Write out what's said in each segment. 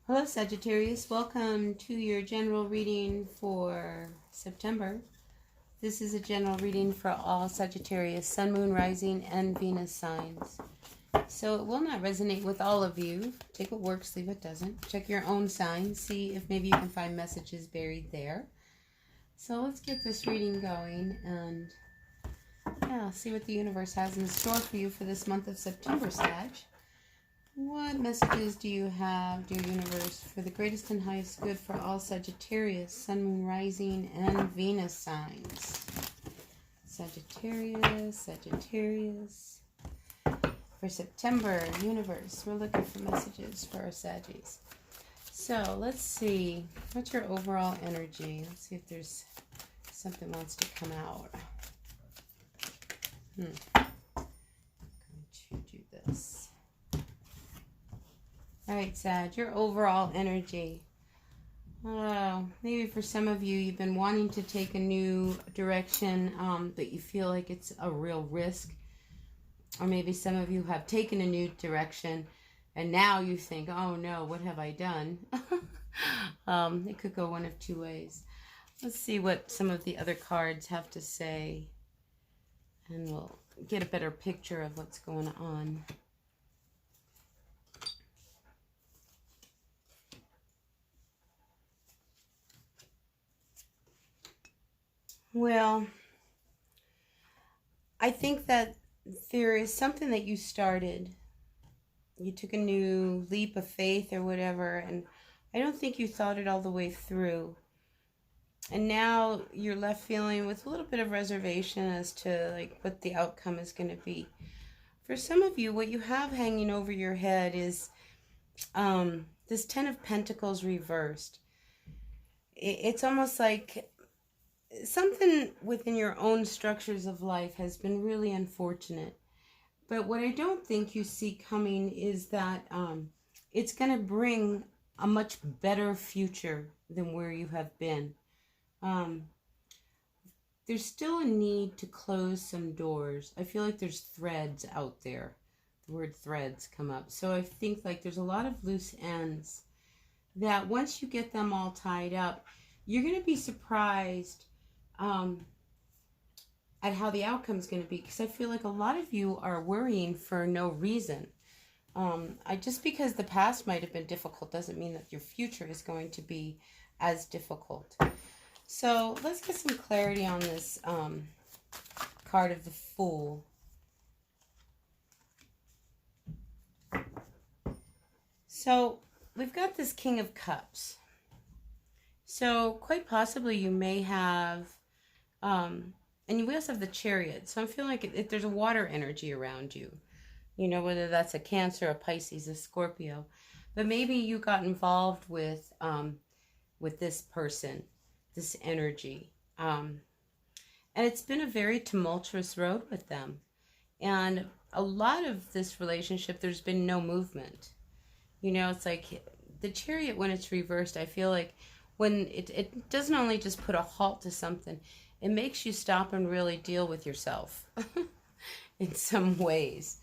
Hello, Sagittarius. Welcome to your general reading for September. This is a general reading for all Sagittarius, Sun, Moon, Rising, and Venus signs. So it will not resonate with all of you. Take what works, leave what doesn't. Check your own sign. See if maybe you can find messages buried there. So let's get this reading going and see what the universe has in store for you for this month of September, Sag. What messages do you have, dear universe, for the greatest and highest good for all Sagittarius, Sun, Moon, Rising, and Venus signs? Sagittarius. For September, universe, we're looking for messages for our Saggies. So let's see, what's your overall energy? Let's see if there's something wants to come out. I'm going to do this. All right, Sag, your overall energy. Maybe for some of you, you've been wanting to take a new direction, but you feel like it's a real risk. Or maybe some of you have taken a new direction, and now you think, oh no, what have I done? It could go one of two ways. Let's see what some of the other cards have to say, and we'll get a better picture of what's going on. Well, I think that there is something that you started. You took a new leap of faith or whatever, and I don't think you thought it all the way through. And now you're left feeling with a little bit of reservation as to like what the outcome is going to be. For some of you, what you have hanging over your head is this Ten of Pentacles reversed. It's almost like something within your own structures of life has been really unfortunate. But what I don't think you see coming is that it's going to bring a much better future than where you have been. There's still a need to close some doors. I feel like there's threads out there. The word threads come up. So I think like there's a lot of loose ends that once you get them all tied up, you're going to be surprised at how the outcome is going to be, because I feel like a lot of you are worrying for no reason. Just because the past might have been difficult doesn't mean that your future is going to be as difficult. So let's get some clarity on this card of the Fool. So we've got this King of Cups. So quite possibly you may have and we also have the Chariot. So I feel like if there's a water energy around you, you know, whether that's a Cancer, a Pisces, a Scorpio, but maybe you got involved with this person, this energy, and it's been a very tumultuous road with them. And a lot of this relationship, there's been no movement. You know, it's like the Chariot, when it's reversed, I feel like when it doesn't only just put a halt to something, it makes you stop and really deal with yourself in some ways.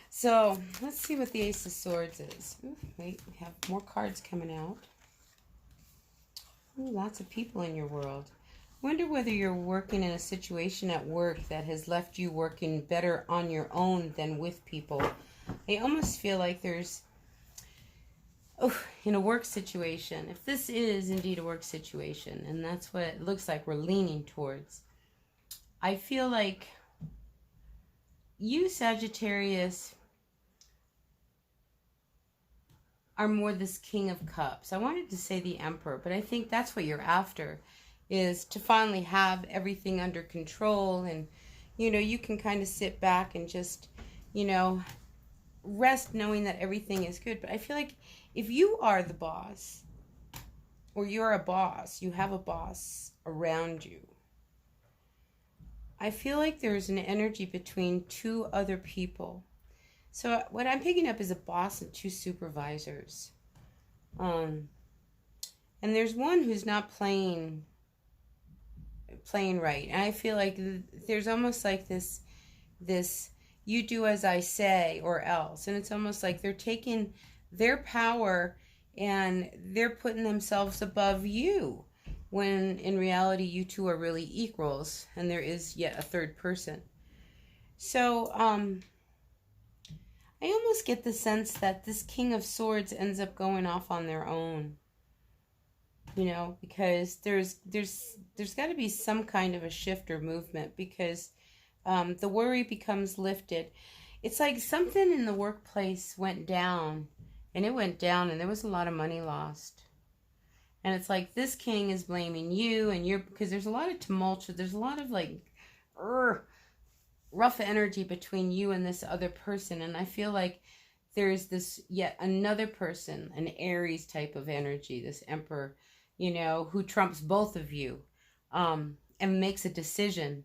So let's see what the Ace of Swords is. Ooh, wait, we have more cards coming out. Ooh, lots of people in your world. Wonder whether you're working in a situation at work that has left you working better on your own than with people. I almost feel like there's, in a work situation, if this is indeed a work situation, and that's what it looks like we're leaning towards, I feel like you, Sagittarius, are more this King of Cups. I wanted to say the Emperor, but I think that's what you're after, is to finally have everything under control, and, you know, you can kind of sit back and just, you know, rest knowing that everything is good. But I feel like if you are the boss, or you're a boss, you have a boss around you, I feel like there's an energy between two other people. So what I'm picking up is a boss and two supervisors. And there's one who's not playing right. And I feel like there's almost like this you do as I say or else. And it's almost like they're taking their power and they're putting themselves above you, when in reality you two are really equals, and there is yet a third person. So I almost get the sense that this King of Swords ends up going off on their own, because there's got to be some kind of a shift or movement, because the worry becomes lifted. It's like something in the workplace went down, and it went down, and there was a lot of money lost. And it's like this king is blaming you, and because there's a lot of tumult, there's a lot of like rough energy between you and this other person. And I feel like there's this yet another person, an Aries type of energy, this emperor, who trumps both of you, and makes a decision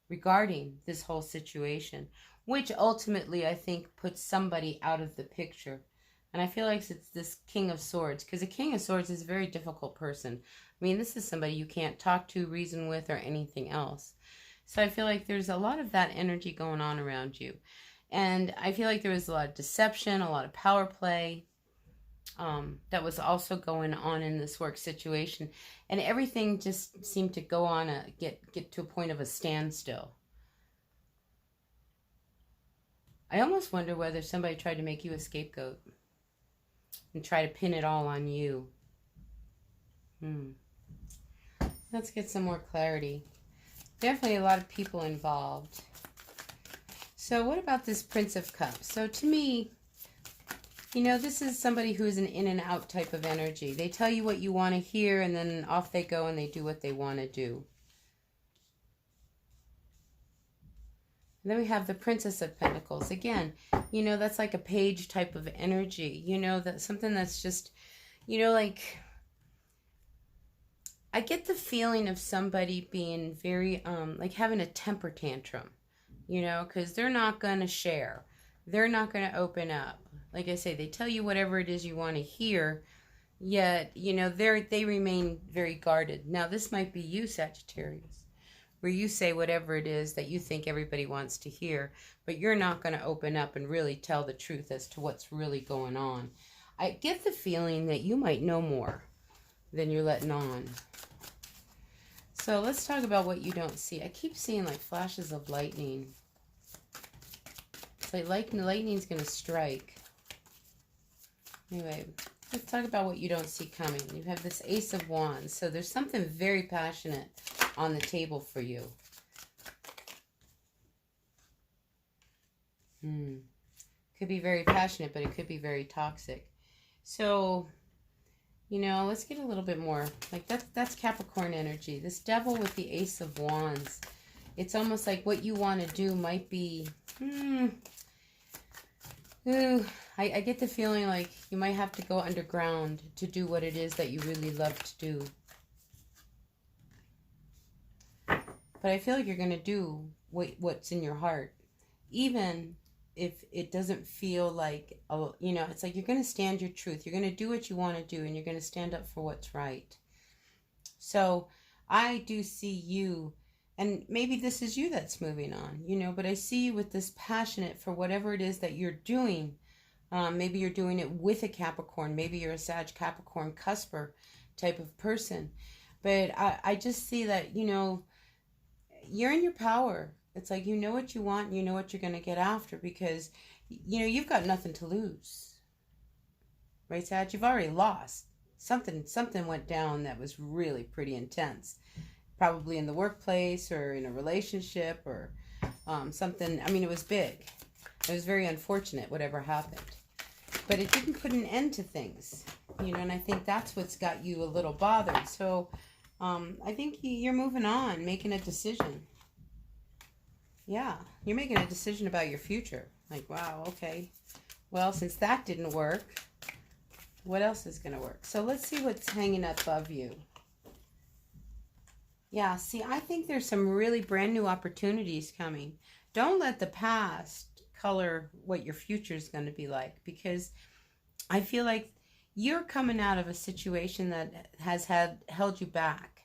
regarding this whole situation, which ultimately I think puts somebody out of the picture. And I feel like it's this King of Swords, because a King of Swords is a very difficult person. I mean, this is somebody you can't talk to, reason with, or anything else. So I feel like there's a lot of that energy going on around you. And I feel like there was a lot of deception, a lot of power play that was also going on in this work situation. And everything just seemed to go on, get to a point of a standstill. I almost wonder whether somebody tried to make you a scapegoat and try to pin it all on you. Let's get some more clarity. Definitely a lot of people involved. So what about this Prince of Cups? So to me, this is somebody who's an in and out type of energy. They tell you what you want to hear, and then off they go and they do what they want to do. And then we have the Princess of Pentacles. Again, that's like a page type of energy. That's something that's just, like, I get the feeling of somebody being very, like having a temper tantrum, because they're not going to share. They're not going to open up. Like I say, they tell you whatever it is you want to hear, yet, they remain very guarded. Now, this might be you, Sagittarius, where you say whatever it is that you think everybody wants to hear, but you're not going to open up and really tell the truth as to what's really going on. I get the feeling that you might know more than you're letting on. So let's talk about what you don't see. I keep seeing like flashes of lightning. It's like lightning's going to strike. Anyway, let's talk about what you don't see coming. You have this Ace of Wands. So there's something very passionate on the table for you. Could be very passionate, but it could be very toxic. So, let's get a little bit more. Like that's Capricorn energy. This Devil with the Ace of Wands. It's almost like what you want to do might be... I get the feeling like you might have to go underground to do what it is that you really love to do. But I feel like you're going to do what's in your heart. Even if it doesn't feel like, it's like you're going to stand your truth. You're going to do what you want to do, and you're going to stand up for what's right. So I do see you, and maybe this is you that's moving on, but I see you with this passionate for whatever it is that you're doing. Maybe you're doing it with a Capricorn. Maybe you're a Sag Capricorn cusper type of person. But I just see that, you're in your power. It's like, you know what you want, and you know what you're going to get after, because, you've got nothing to lose. Right, Sag? You've already lost. Something went down that was really pretty intense. Probably in the workplace or in a relationship or something. I mean, it was big. It was very unfortunate, whatever happened. But it didn't put an end to things, and I think that's what's got you a little bothered. So I think you're moving on, making a decision. Yeah, you're making a decision about your future. Like, wow, okay. Well, since that didn't work, what else is going to work? So let's see what's hanging above you. Yeah, see, I think there's some really brand new opportunities coming. Don't let the past color what your future is going to be like, because I feel like you're coming out of a situation that has held you back,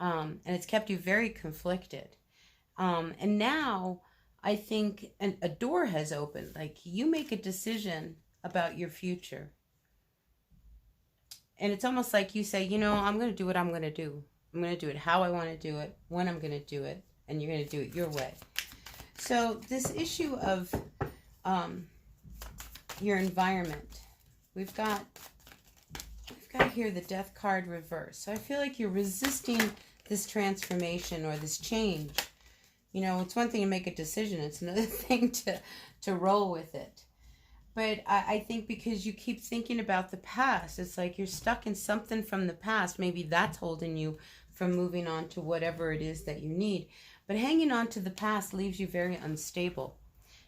and it's kept you very conflicted. And now I think a door has opened. Like, you make a decision about your future. And it's almost like you say, you know, I'm going to do what I'm going to do. I'm going to do it how I want to do it, when I'm going to do it, and you're going to do it your way. So this issue of your environment, we've got here the Death card reversed. So I feel like you're resisting this transformation or this change. You know, it's one thing to make a decision. It's another thing to roll with it. But I think because you keep thinking about the past, it's like you're stuck in something from the past. Maybe that's holding you from moving on to whatever it is that you need. But hanging on to the past leaves you very unstable.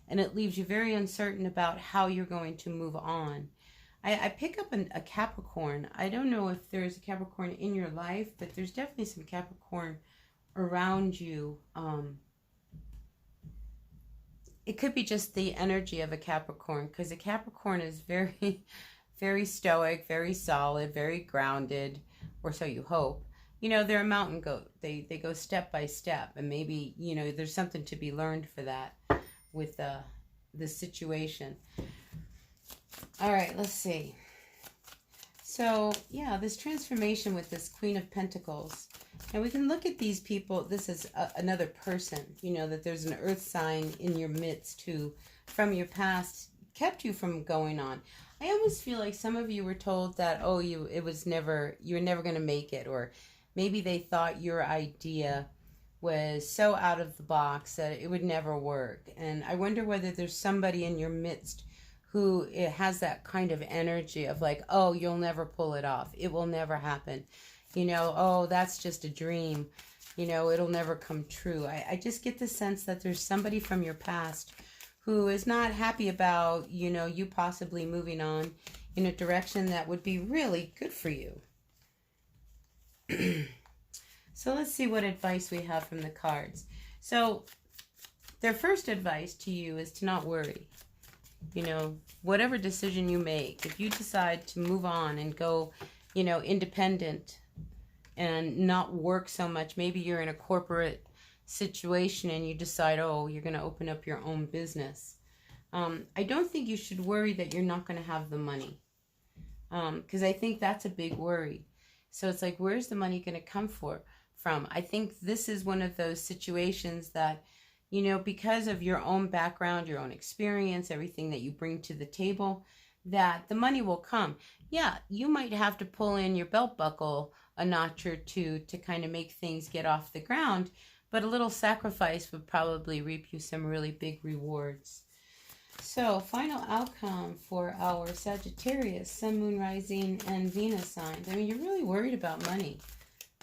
And it leaves you very uncertain about how you're going to move on. I pick up a Capricorn. I don't know if there's a Capricorn in your life, but there's definitely some Capricorn around you. It could be just the energy of a Capricorn, because a Capricorn is very, very stoic, very solid, very grounded, or so you hope. You know, they're a mountain goat. They go step by step, and maybe, you know, there's something to be learned for that with the situation. All right, let's see. So, yeah, this transformation with this Queen of Pentacles. And we can look at these people. This is another person, you know, that there's an earth sign in your midst who, from your past, kept you from going on. I almost feel like some of you were told that, oh, you were never going to make it, or maybe they thought your idea was so out of the box that it would never work. And I wonder whether there's somebody in your midst who it has that kind of energy of like, oh, you'll never pull it off. It will never happen. You know, oh, that's just a dream. You know, it'll never come true. I just get the sense that there's somebody from your past who is not happy about, you know, you possibly moving on in a direction that would be really good for you. So let's see what advice we have from the cards. So their first advice to you is to not worry. You know, whatever decision you make, if you decide to move on and go, you know, independent and not work so much, maybe you're in a corporate situation and you decide, oh, you're going to open up your own business. I don't think you should worry that you're not going to have the money, because I think that's a big worry. So it's like, where's the money going to come from? I think this is one of those situations that, you know, because of your own background, your own experience, everything that you bring to the table, that the money will come. Yeah, you might have to pull in your belt buckle a notch or two to kind of make things get off the ground, but a little sacrifice would probably reap you some really big rewards. So, final outcome for our Sagittarius, Sun, Moon, Rising, and Venus signs. I mean, you're really worried about money.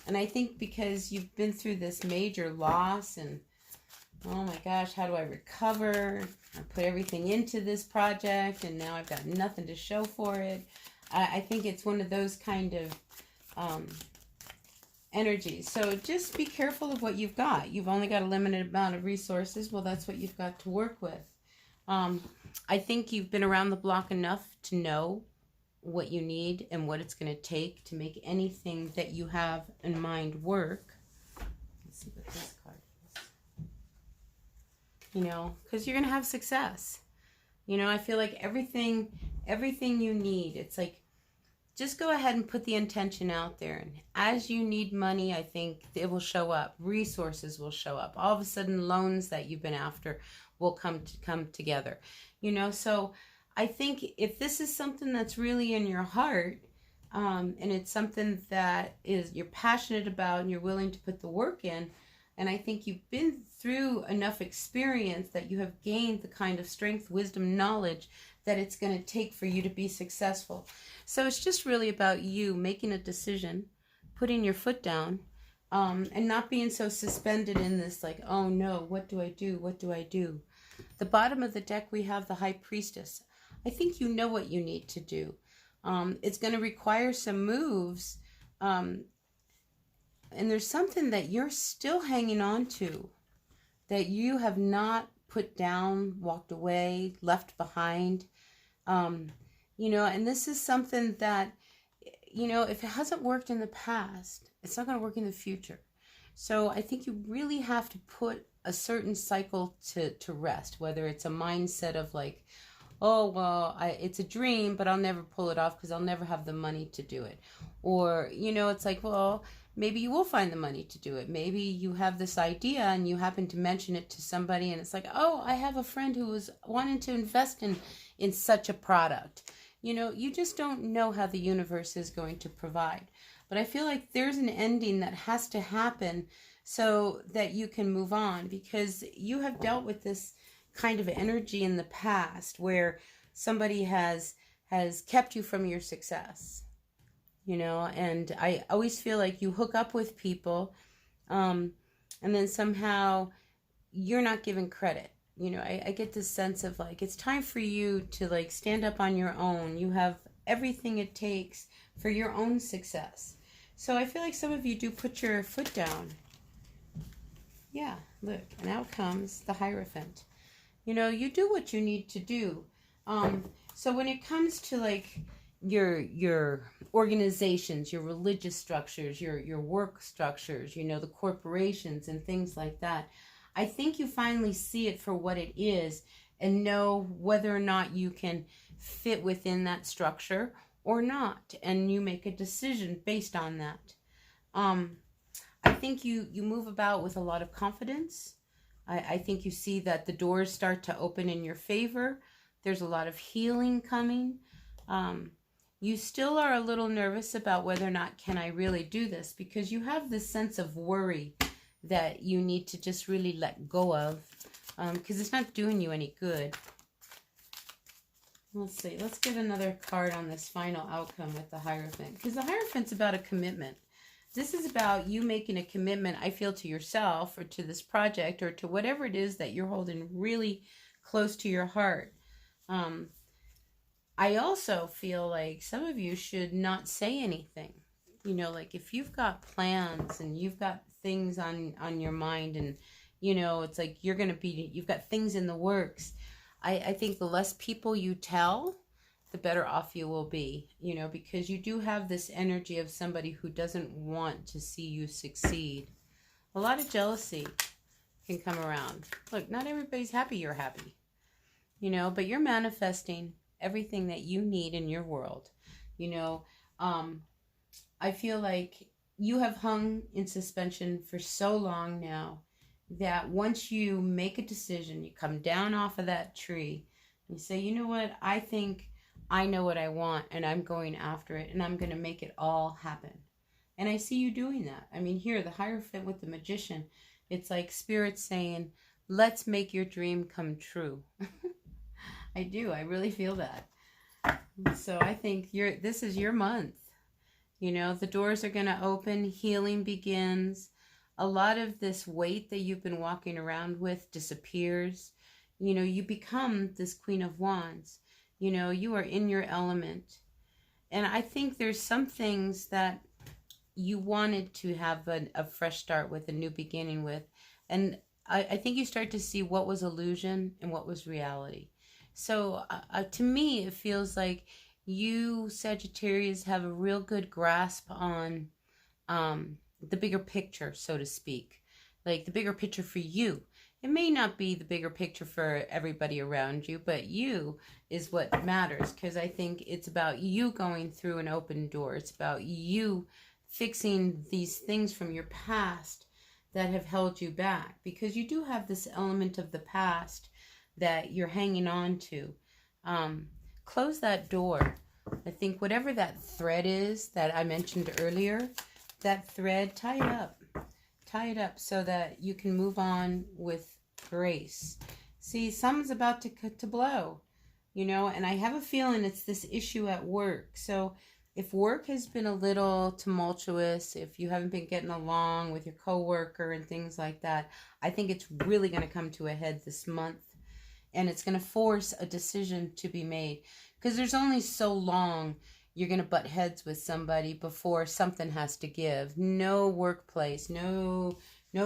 And I think because you've been through this major loss and, oh my gosh, how do I recover? I put everything into this project and now I've got nothing to show for it. I think it's one of those kind of energies. So just be careful of what you've got. You've only got a limited amount of resources. Well, that's what you've got to work with. I think you've been around the block enough to know what you need and what it's going to take to make anything that you have in mind work. Let's see what this card is. You know, because you're going to have success. You know, I feel like everything you need, it's like, just go ahead and put the intention out there. And as you need money, I think it will show up. Resources will show up. All of a sudden, loans that you've been after will come together. You know, so I think if this is something that's really in your heart, and it's something that you're passionate about and you're willing to put the work in, and I think you've been through enough experience that you have gained the kind of strength, wisdom, knowledge that it's going to take for you to be successful. So it's just really about you making a decision, putting your foot down, and not being so suspended in this like, oh no, what do I do? What do I do? The bottom of the deck, we have the High Priestess. I think you know what you need to do. It's going to require some moves, and there's something that you're still hanging on to, that you have not put down, walked away, left behind. You know, and this is something that, you know, if it hasn't worked in the past, it's not going to work in the future. So I think you really have to put a certain cycle to rest, whether it's a mindset of like, oh, well, it's a dream, but I'll never pull it off because I'll never have the money to do it. Or, it's like, well, maybe you will find the money to do it. Maybe you have this idea and you happen to mention it to somebody and it's like, oh, I have a friend who was wanting to invest in such a product. You just don't know how the universe is going to provide. But I feel like there's an ending that has to happen so that you can move on, because you have dealt with this kind of energy in the past where somebody has kept you from your success, and I always feel like you hook up with people, and then somehow you're not given credit. I get this sense of like, it's time for you to like stand up on your own. You have everything it takes for your own success. So I feel like some of you do put your foot down. Yeah, look, and out comes the Hierophant. You do what you need to do. So when it comes to like your organizations, your religious structures, your work structures, the corporations and things like that, I think you finally see it for what it is and know whether or not you can fit within that structure or not, and you make a decision based on that. I think you move about with a lot of confidence. I think you see that the doors start to open in your favor. There's a lot of healing coming. You still are a little nervous about whether or not can I really do this, because you have this sense of worry that you need to just really let go of, because it's not doing you any good. Let's see. Let's get another card on this final outcome with the Hierophant, because the Hierophant's about a commitment. This is about you making a commitment, I feel, to yourself or to this project or to whatever it is that you're holding really close to your heart. I also feel like some of you should not say anything. Like if you've got plans and you've got things on your mind and, it's like you've got things in the works. I think the less people you tell, the better off you will be, because you do have this energy of somebody who doesn't want to see you succeed. A lot of jealousy can come around. Look, not everybody's happy you're happy, but you're manifesting everything that you need in your world. I feel like you have hung in suspension for so long now that once you make a decision, you come down off of that tree and you say, you know what, I think I know what I want and I'm going after it and I'm going to make it all happen. And I see you doing that. I mean, here, the Hierophant with the Magician, it's like Spirit saying, let's make your dream come true. I do. I really feel that. So I think this is your month. The doors are going to open. Healing begins. A lot of this weight that you've been walking around with disappears. You become this Queen of Wands. You are in your element. And I think there's some things that you wanted to have a fresh start with, a new beginning with. And I think you start to see what was illusion and what was reality. So to me, it feels like you, Sagittarius, have a real good grasp on the bigger picture, so to speak. Like the bigger picture for you. It may not be the bigger picture for everybody around you, but you is what matters, because I think it's about you going through an open door. It's about you fixing these things from your past that have held you back, because you do have this element of the past that you're hanging on to. Close that door. I think whatever that thread is that I mentioned earlier, that thread, tie it up. Tie it up so that you can move on with grace. See, something's about to blow, and I have a feeling it's this issue at work. So if work has been a little tumultuous, if you haven't been getting along with your coworker and things like that, I think it's really going to come to a head this month. And it's going to force a decision to be made, because there's only so long you're going to butt heads with somebody before something has to give. No workplace, no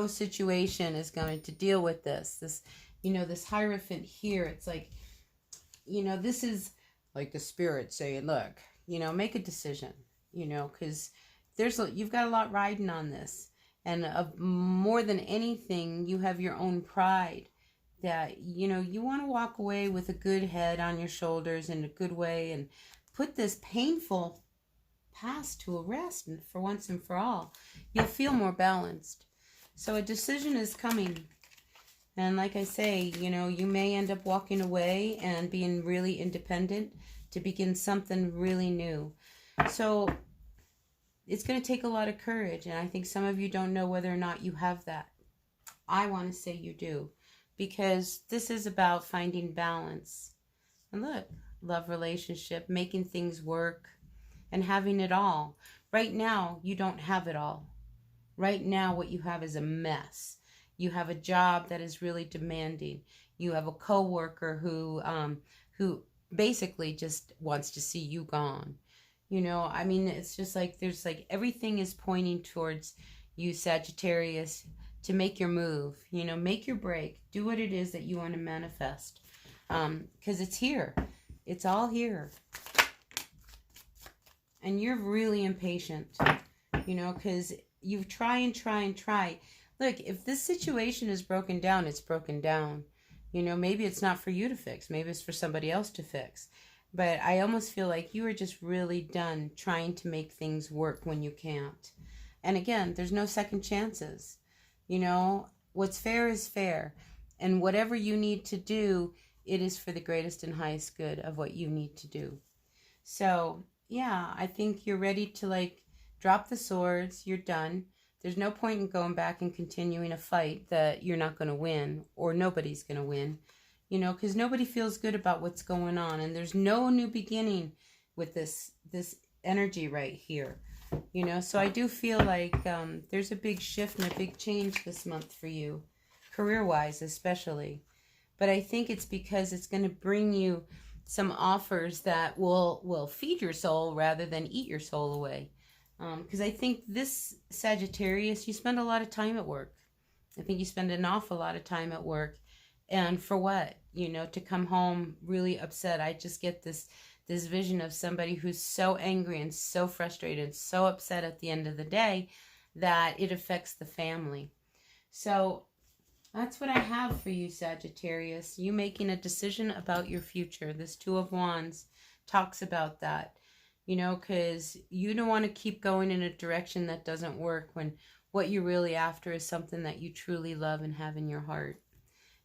situation is going to deal with this. This Hierophant here, it's like, this is like the Spirit saying, look, make a decision, because you've got a lot riding on this. And more than anything, you have your own pride that, you know, you want to walk away with a good head on your shoulders in a good way and put this painful past to a rest and for once and for all. You'll feel more balanced. So a decision is coming. And like I say, you know, you may end up walking away and being really independent to begin something really new. So it's going to take a lot of courage. And I think some of you don't know whether or not you have that. I want to say you do. Because this is about finding balance. And look, love relationship, making things work, and having it all. Right now, you don't have it all. Right now, what you have is a mess. You have a job that is really demanding. You have a coworker who basically just wants to see you gone. You know, I mean, it's just like there's like everything is pointing towards you, Sagittarius, to make your move. You know, make your break. Do what it is that you want to manifest. Because it's here. It's all here. And you're really impatient. You know, because you try and try and try. Look, if this situation is broken down, it's broken down. You know, maybe it's not for you to fix. Maybe it's for somebody else to fix. But I almost feel like you are just really done trying to make things work when you can't. And again, there's no second chances. You know, what's fair is fair. And whatever you need to do, it is for the greatest and highest good of what you need to do. So, yeah, I think you're ready to like drop the swords. You're done. There's no point in going back and continuing a fight that you're not going to win or nobody's going to win, you know, because nobody feels good about what's going on. And there's no new beginning with this energy right here, you know. So I do feel like there's a big shift and a big change this month for you, career-wise especially. But I think it's because it's going to bring you some offers that will feed your soul rather than eat your soul away. Because I think this Sagittarius, you spend a lot of time at work. I think you spend an awful lot of time at work. And for what? You know, to come home really upset. I just get this vision of somebody who's so angry and so frustrated, so upset at the end of the day that it affects the family. So that's what I have for you, Sagittarius. You making a decision about your future. This Two of Wands talks about that. You know, because you don't want to keep going in a direction that doesn't work when what you're really after is something that you truly love and have in your heart.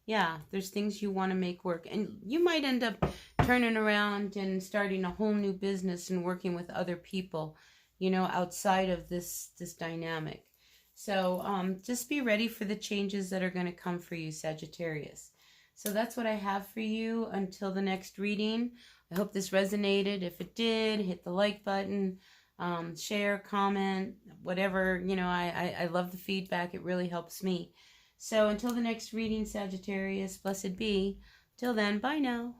Yeah, there's things you want to make work. And you might end up turning around and starting a whole new business and working with other people, you know, outside of this dynamic. So just be ready for the changes that are going to come for you, Sagittarius. So that's what I have for you until the next reading. I hope this resonated. If it did, hit the like button, share, comment, whatever. You know, I love the feedback. It really helps me. So until the next reading, Sagittarius, blessed be. Till then, bye now.